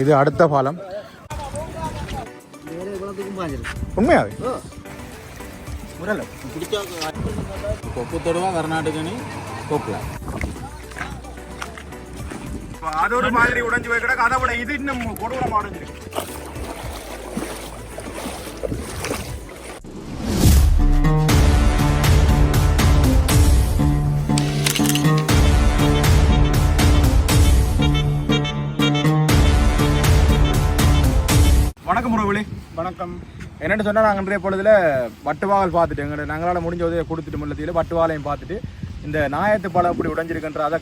இது அடுத்த பாலம். உண்மையாவே கொப்பு தொடுவா கர்நாடகனி கொப்புல அது ஒரு மாதிரி உடைஞ்சு போய் கிடக்கு. அதை விட இது இன்னும் கொடூரமா உடைஞ்சிருக்கு. வணக்கம் உறவுகளே. வணக்கம். என்னென்னு சொன்னால் நாங்கள் இன்றைய பொழுதுல வட்டுவாகல் பார்த்துட்டு நாங்களால் முடிஞ்ச உதவியை கொடுத்துட்டு முள்ளத்தில் வட்டுவாலையும் பார்த்துட்டு இந்த நாயத்து பழம் எப்படி உடைஞ்சிருக்குன்ற அதை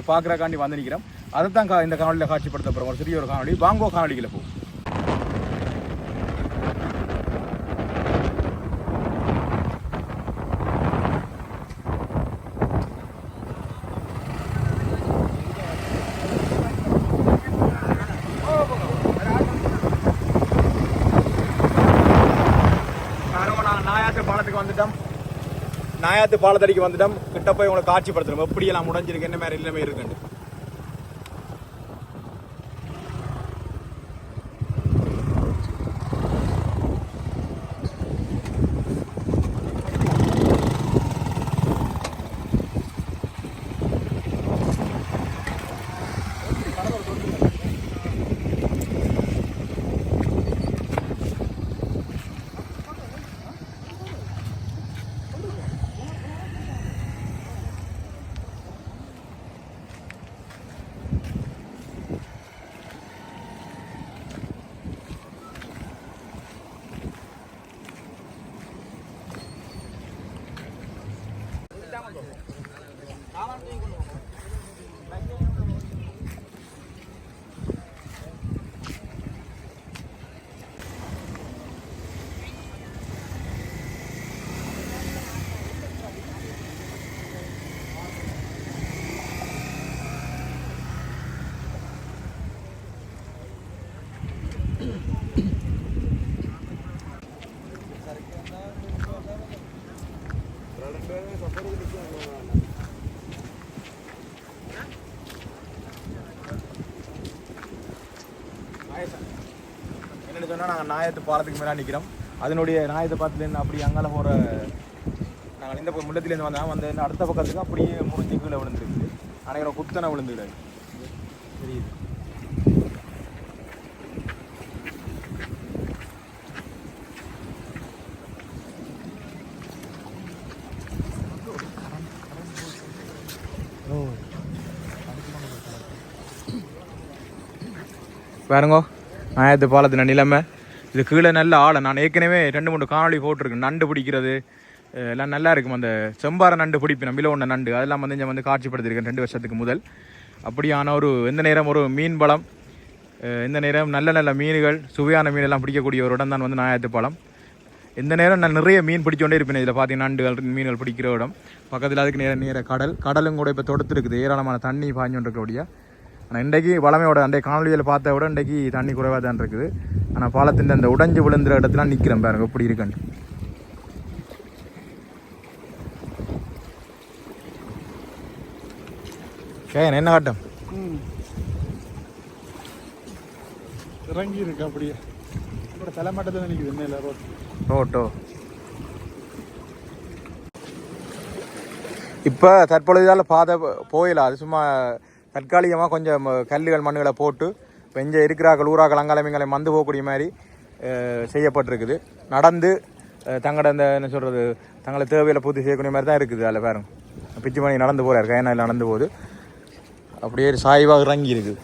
பார்க்குறக்காண்டி வந்து நிற்கிறோம். அதை தான் இந்த காணொலியில் காட்சிப்படுத்த போகிறோம். ஒரு சிறிய ஒரு காணொலி. வாங்கோ காணொலிகளை போகும். நாயாத்து பாலத்தடிக்கு வந்துட்டோம். கிட்ட போய் உங்களை காட்சிப்படுத்துறோம் எப்படியெல்லாம் முடிஞ்சிருக்கு, என்ன மாதிரி எல்லாமே இருக்குண்டு. என்னென்னு சொன்னால் நாங்கள் நாயத்து பாலத்துக்கு மேலே நிற்கிறோம். அதனுடைய நாயத்து பாலத்துலேருந்து அப்படி அங்கால போகிற நாங்கள் இந்த முள்ளத்துலேருந்து வந்தேன் அடுத்த பக்கத்துக்கு அப்படியே முறிஞ்சு கீழே விழுந்துருக்குது. அனைவரும் குத்தனை விழுந்துக்கிடாது தெரியுது. பாருங்கோ நாயத்து பாலத்தின நிலைமை. இது கீழே நல்ல ஆழை. நான் ஏற்கனவே 2-3 காணொலி போட்டிருக்கேன். நண்டு பிடிக்கிறது எல்லாம் நல்லா இருக்கும். அந்த செம்பாறை நண்டு பிடிப்பேன், விலோண்ண நண்டு, அதெல்லாம் வந்து காட்சிப்படுத்திருக்கேன் 2 வருஷத்துக்கு முதல். அப்படியான ஒரு எந்த நேரம் ஒரு மீன் பலம், எந்த நேரம் நல்ல நல்ல மீன்கள், சுவையான மீனெல்லாம் பிடிக்கக்கூடிய ஒரு இடம் தான் வந்து நாயத்து பாலம். எந்த நேரம் நான் நிறைய மீன் பிடிச்சோண்டே இருப்பேன். இதில் பார்த்தீங்கன்னா நண்டுகள் மீன்கள் பிடிக்கிற இடம். பக்கத்தில் அதுக்கு நேர கடலும் கூட இப்போ தொடுத்துருக்குது. ஏராளமான தண்ணி பாய்ஞ்சோண்டு இருக்கக்கூடிய. ஆனால் இன்றைக்கு வளமையோட அன்றைய காணொலியில் பார்த்த விட இன்றைக்கு தண்ணி குறைவாக தான் இருக்குது. ஆனால் பாலத்தின் அந்த உடைஞ்சு விழுந்துற இடத்துல நிற்கிறேன் பாருங்க எப்படி இருக்குன்னு. என்ன காட்டம் இறங்கி இருக்கு அப்படியே தலைமட்டத்தில் நிற்குது. என்ன இல்லை ரோட்டோ. இப்போ தற்பொழுதால் பாதை போயிடலாம். அது சும்மா தற்காலிகமாக கொஞ்சம் கல்லுகள் மண்ணுகளை போட்டு இப்போ இங்கே இருக்கிறார்கள் ஊராக்கள் அங்காளமிங்களை மந்து போகக்கூடிய மாதிரி செய்யப்பட்டிருக்குது. நடந்து தங்களோட அந்த என்ன சொல்கிறது தங்களை தேவையில் பூர்த்தி செய்யக்கூடிய மாதிரி தான் இருக்குது. அதில் பாருங்க பிச்சு மணி நடந்து போகிறார். கையனாயில் நடந்து போகுது. அப்படியே சாய்வாக இறங்கி இருக்குது.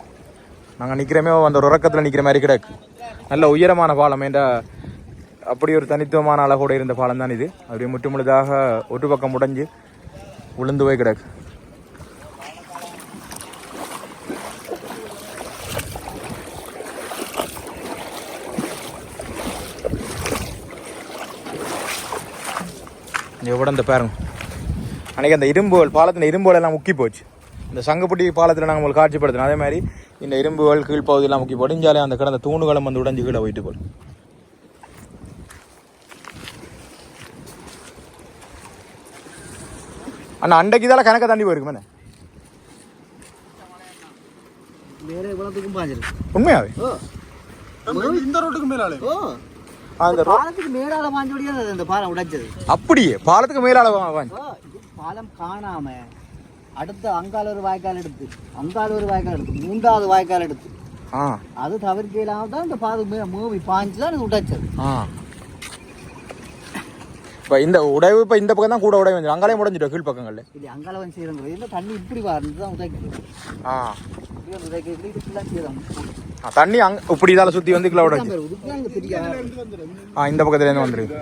நாங்கள் நிற்கிறமே அந்த ஒரு உறக்கத்தில் நிற்கிற மாதிரி கிடக்கு. நல்ல உயரமான பாலம். என்ற அப்படி ஒரு தனித்துவமான அழகோடு இருந்த பாலம் தான் இது. அப்படியே முற்று முழுதாக ஒரு பக்கம் உடைஞ்சு விழுந்து போய் கிடக்கு. எவ்வளோ இந்த பாருங்க அன்றைக்கி அந்த இரும்புகள் பாலத்தின் இரும்புகள் எல்லாம் முக்கி போச்சு. இந்த சங்கப்பட்டி பாலத்தில் நாங்கள் உங்களுக்கு காட்சிப்படுத்தினோம். அதே மாதிரி இந்த இரும்புகள் கீழ்ப்பகுதியெல்லாம் முக்கி போடிஞ்சாலே அந்த கிடந்த தூணுகளும் வந்து உடைஞ்சு கீழே போயிட்டு போல். அண்ணா அண்டைக்கு இதால் கணக்க தண்ணி போயிருக்குமே. வேற இவ்வளவுக்கும் பாஞ்சிருக்கு. உண்மையாவே இந்த ரோட்டுக்கு மேலாலே அந்த பாலத்துக்கு மேலால பாஞ்சோடியா அந்த பாலம் உடைச்சது. அப்படியே பாலத்துக்கு மேலால வாங்கி இது பாலம் காணாம அடுத்த அங்கால ஒரு வாய்க்கால் எடுத்து அங்கால ஒரு வாய்க்கால் எடுத்து 3வது வாய்க்கால் எடுத்து அது தவிர்க்க இல்லாம தான் இந்த பாலம் மூவி பாஞ்சு தான் உடைச்சது. இப்போ இந்த உடைவு இப்போ இந்த பக்கம் தான் கூட உடைவு வந்து அங்காலே முடிஞ்சிடும் கீழ் பக்கங்கள்ல இது அங்கால வந்து செய்யறது இல்லை தண்ணி இப்படி வரது தான் உடைக்கிறது. உடைக்கிறது இது ஃபுல்லாக செய்யறாங்க. தண்ணி இப்படி இதால சுற்றி வந்து கிலோ உடைச்சு இந்த பக்கத்துல இருந்து வந்துருக்கு.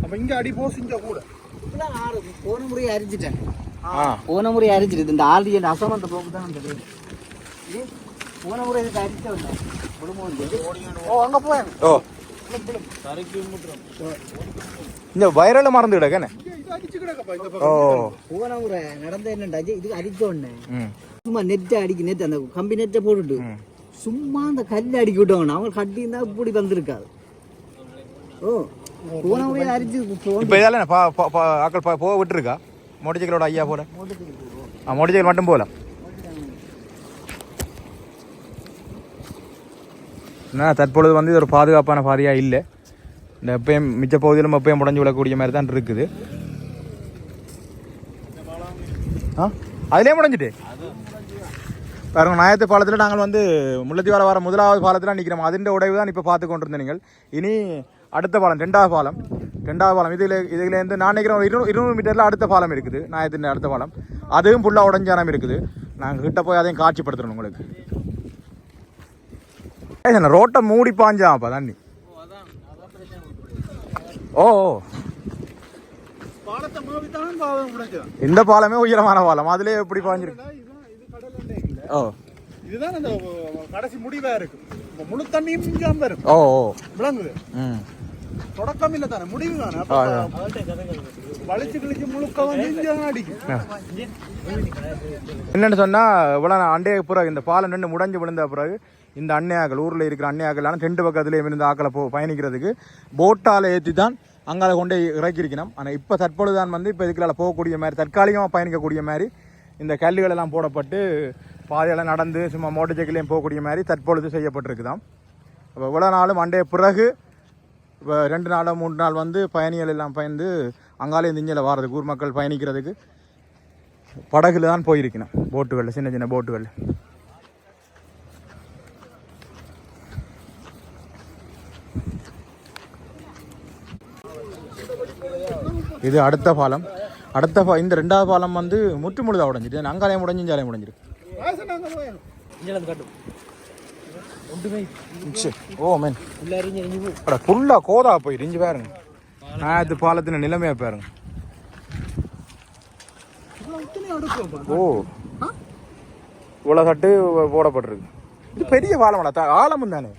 அப்போ இங்கே அடி போஸ் இங்கே கூட போன முறையை அரிச்சிட்டேன். போன முறை அரிச்சிட்டு இந்த ஆல்ரெடி என் அசமந்த போக்கு தான் தெரியும். போன முறை இதுக்கு அரிச்ச வந்தேன் அங்கே போய் இந்த வைரல மறந்து கிடக்கண்ணே. போன முறை நடந்த என்னண்டா இது அடிச்ச உடனே சும்மா நெட்டை அடிக்க நெட் அந்த கம்பி நெட்டை போட்டுட்டு சும்மா அந்த கல்ல அடிக்க விட்டவங்க அவங்க கட்டி இருந்தா இப்படி வந்திருக்காது. போன முறையை அரிச்சு இப்போ இதால ஆக்கள் போக விட்டுருக்கா மோட்டர் சைக்கிளோட ஐயா போல மோட்டர் சைக்கிள் மட்டும் போகலாம். தற்பொழுது வந்து இது ஒரு பாதுகாப்பான பாதையாக இல்லை. இந்த எப்பயும் மிச்ச பகுதியிலும் எப்பயும் முடஞ்சு விடக்கூடிய மாதிரி தான் இருக்குது. அதிலே முடஞ்சிட்டு பாருங்க. நாயத்து பாலத்தில் நாங்கள் வந்து முல்லைத்தீவால வர 1வது பாலத்தில் நிற்கிறோம். அதிൻ്റെ உடைவு தான் இப்போ பார்த்து கொண்டிருந்தேன். நீங்கள் இனி அடுத்த பாலம் 2வது பாலம் இதுலேருந்து நான் நினைக்கிறேன் 200 மீட்டரில் அடுத்த பாலம் இருக்குது. நாயத்தின் அடுத்த பாலம் அதுவும் ஃபுல்லாக உடஞ்சானம் இருக்குது. நாங்கள் கிட்ட போய் அதையும் காட்சிப்படுத்துகிறோம் உங்களுக்கு. ரோட்டை மூடி பாஞ்சான் அப்போ தண்ணி. இந்த பாலமே உயரமான பாலம் அதுல எப்படி பாஞ்சிருக்கு. இதுதான் அந்த கடைசி முடிவா இருக்கு. முழு தண்ணியும் இங்காம வரும். விளங்குது தொடக்கம் இல்ல தானே முடிவு தானே. வலிச்சு கிழிச்சு முழுக்க வந்து அடிக்கும். என்னன்னு சொன்னா இவ்வளவு அண்டைய பிறகு இந்த பாலம் ரெண்டு முடஞ்சு விழுந்த பிறகு இந்த அன்னையாக்கள் ஊரில் இருக்கிற அன்னையாக்கள் 2 பக்கத்துலேயும் இருந்து ஆக்களை பயணிக்கிறதுக்கு போட்டால் ஏற்றி தான் அங்கால கொண்டு இறக்கியிருக்கணும். ஆனால் இப்போ தற்பொழுதுதான் வந்து இப்போ இதுக்குள்ள போகக்கூடிய மாதிரி தற்காலிகமாக பயணிக்கக்கூடிய மாதிரி இந்த கல்லுகள் எல்லாம் போடப்பட்டு பாதையெல்லாம் நடந்து சும்மா மோட்டர் சைக்கிளையும் போகக்கூடிய மாதிரி தற்பொழுது செய்யப்பட்டிருக்குதான். அப்போ இவ்வளோ நாளும் அண்டைய பிறகு இப்போ 2 நாளோ 3 நாள் வந்து பயணிகள் எல்லாம் பயந்து அங்காலே திஞ்சில் வாரதுக்கு ஊர் மக்கள் பயணிக்கிறதுக்கு படகுல தான் போயிருக்கணும். போட்டுகளில் சின்ன சின்ன போட்டுகள். இது அடுத்த பாலம். இந்த 2வது பாலம் வந்து முழுதாக உடஞ்சிட்டு அங்காலையும் முடிஞ்சு இஞ்சாலையும் முடிஞ்சிருக்கு. ஃபுல்லாக கோதா போய் இஞ்சி பாருங்க. நாயத்து பாலத்தின் நிலைமையா பாருங்க. இவ்வளோ தட்டு போடப்பட்டிருக்கு. இது பெரிய பாலம் ஆழமும் தானே.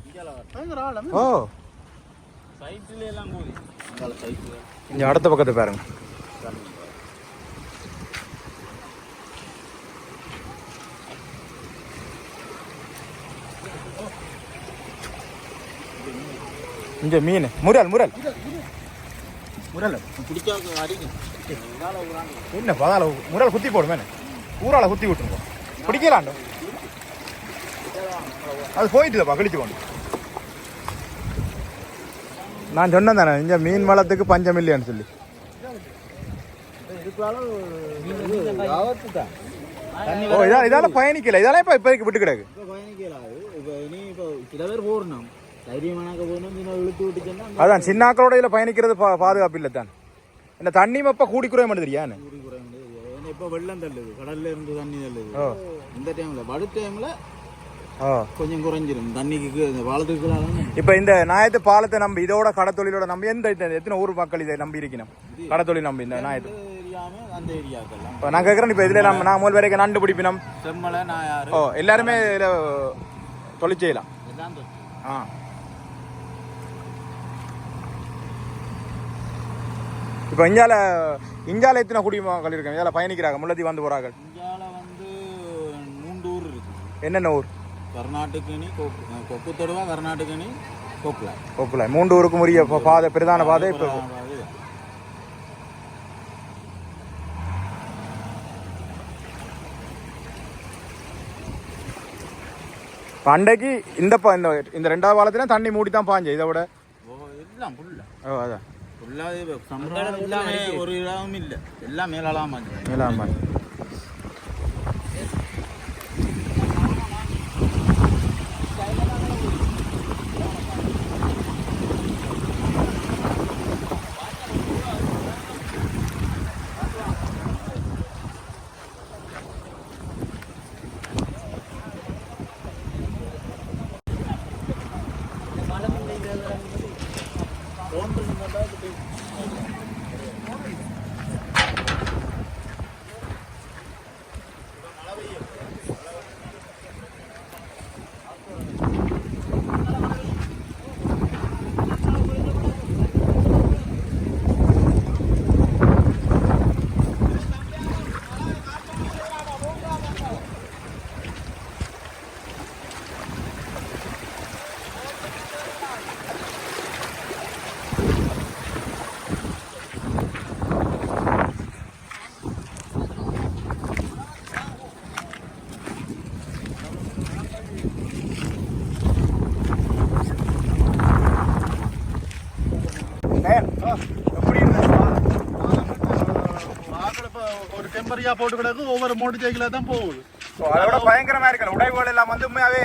இங்க அடுத்த பக்கத்தை பாருங்க. இங்க மீன் முரல் என்ன பதால முரல் குத்தி போடுமே ஊரால குத்தி விட்டுருங்க பிடிக்கலாண்டோ. அது போயிட்டுப்பா கழிச்சு கொண்டு. நான் சொன்னேன் தானே இங்க மீன் வளத்துக்கு பஞ்சம் இல்லையான்னு சொல்லி. இதால பயணிக்கல. இதெல்லாம் இப்ப இப்போதைக்கு விட்டு கிடக்கு. அதான் சின்னாக்களோட இதுல பயணிக்கிறது பாதுகாப்பு இல்லை தான். இந்த தண்ணி மப்ப கூடி குறைய மாட்டேது. இப்ப வெள்ளம் தள்ளுது கடல்ல இருந்து தண்ணி தள்ளுது. இந்த டைம்ல வடு டைம்ல கொஞ்சம் குறைஞ்சிரும் தண்ணிக்கு பாலத்துக்கு. இப்ப இந்த நாயத்து பாலத்தை நம்பி இதோட கடத்தொழிலோட நம்பி எத்தனை ஊர் மக்கள் இதை நம்பி இருக்கணும். கடத்தொழில் நம்பி இந்த நாயத்து அந்த ஏரியாக்கள் நான் கேட்கறேன். இப்ப இதுல நம்ம நான் முதல் வரைக்கும் நண்டு பிடிப்பினம் செம்மலை நாயாறு எல்லாருமே இதுல தொழில் செய்யலாம். இப்போ இஞ்சால எத்தனை குடிமக்கள் இருக்காங்க இதில் பயணிக்கிறாங்க முல்லத்தி வந்து போகிறாங்க. இஞ்சால வந்து 3 ஊர் இருக்கு. என்னென்ன ஊர்? கர்நாடகனி கொக்குத்தொடுவா கர்நாடகனி கொக்குல 3 ஊருக்கும் உரிய பாதை பிரதான பாதை. இப்போ பண்டைக்கு இந்த ரெண்டாவது பாலத்துல தண்ணி மூடி தான் பாஞ்சு இதை விட எல்லாம் புல்ல அதான் எல்லாமே ஒரு இடமும் இல்ல எல்லாம் மேலாளாம மேலாமா ஒரு டெம்பரியா போட்டு கிடக்கு ஒவ்வொரு மோட்டர் சைக்கிளா தான் போகுது அதோட பயங்கரமா இருக்கல உடைவுகள் எல்லாம் வந்து உண்மையாவே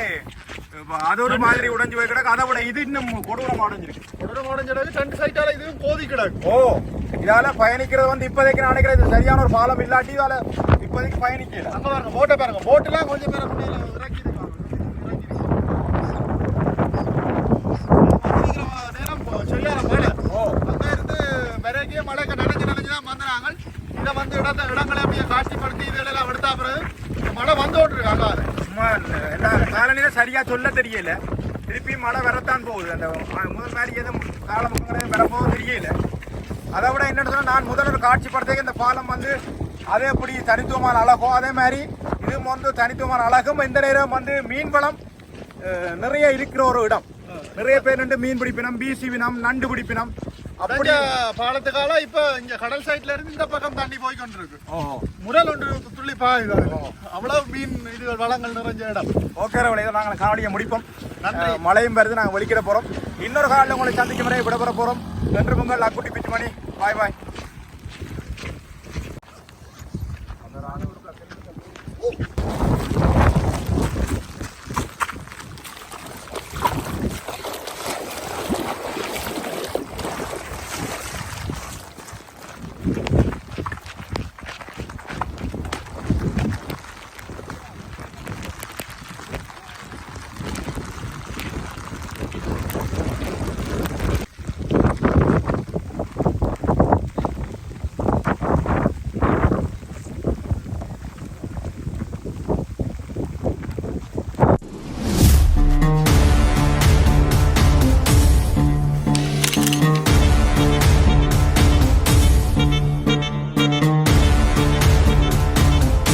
அது ஒரு மாதிரி உடைஞ்சு போய் கிடக்கு அதை விட இது இன்னும் கொடூரமா உடைஞ்சிருக்கு கொடூரமா உடைஞ்சிடக்கு ரெண்டு சைட்டால இதுவும் கோதி கிடக்கு ஓ இதால பயணிக்கிறது வந்து இப்போதைக்கு நான் நினைக்கிறேன் இது சரியான ஒரு பாலம் இல்லாட்டி இதால இப்போதைக்கு பயணிக்கல அங்க பாருங்க போட்டை பாருங்க போட்டுலாம் கொஞ்சம் பேரை இறக்கி நேரம் சரியான மழை அங்க இருந்து விறகிய மழை நினைஞ்சு தான் வந்துடுறாங்க இதை வந்து இடங்களை அப்படியே காட்சிப்படுத்தி இதெல்லாம் எடுத்தா பிறகு மழை வந்து விட்டுருக்காங்க சும்மா எல்லா காலநிலை சரியா சொல்ல தெரியல திருப்பி மழை வரத்தான் போகுது அந்த முதல் மாதிரி எதுவும் காலமுறை வரப்போகும் தெரியல அதை விட என்னன்னு சொன்னா நான் முதல்ல காட்சிப்படுத்த இந்த பாலம் வந்து அதே எப்படி தனித்துவமான அழகோ அதே மாதிரி இதுவும் வந்து தனித்துவமான அழகும் இந்த நேரம் வந்து மீன் வளம் நிறைய இருக்கிற ஒரு இடம் நிறைய பேர் நின்று மீன் பிடிப்பினம் பிசி வினம் நண்டு பிடிப்பினம் அப்படி பாலத்துக்கால இப்ப இங்க கடல் சைட்ல இருந்து இந்த பக்கம் தண்ணி போய் கொண்டிருக்கு முதல் ஒன்று துள்ளி பாயுது அவ்வளவு மீன் இதுகள் வளங்கள் நிறைஞ்ச இடம் ஓகே இதை நாங்கள் காணொலியை முடிப்போம் மழையும் வருது நாங்கள் வெளிக்கிட போறோம் இன்னொரு காலையில் உங்களை சந்திக்கும் வரை விடப்பெற போறோம் என்று உங்கள் அக்குட்டி பிச்சுமணி பாய் பாய்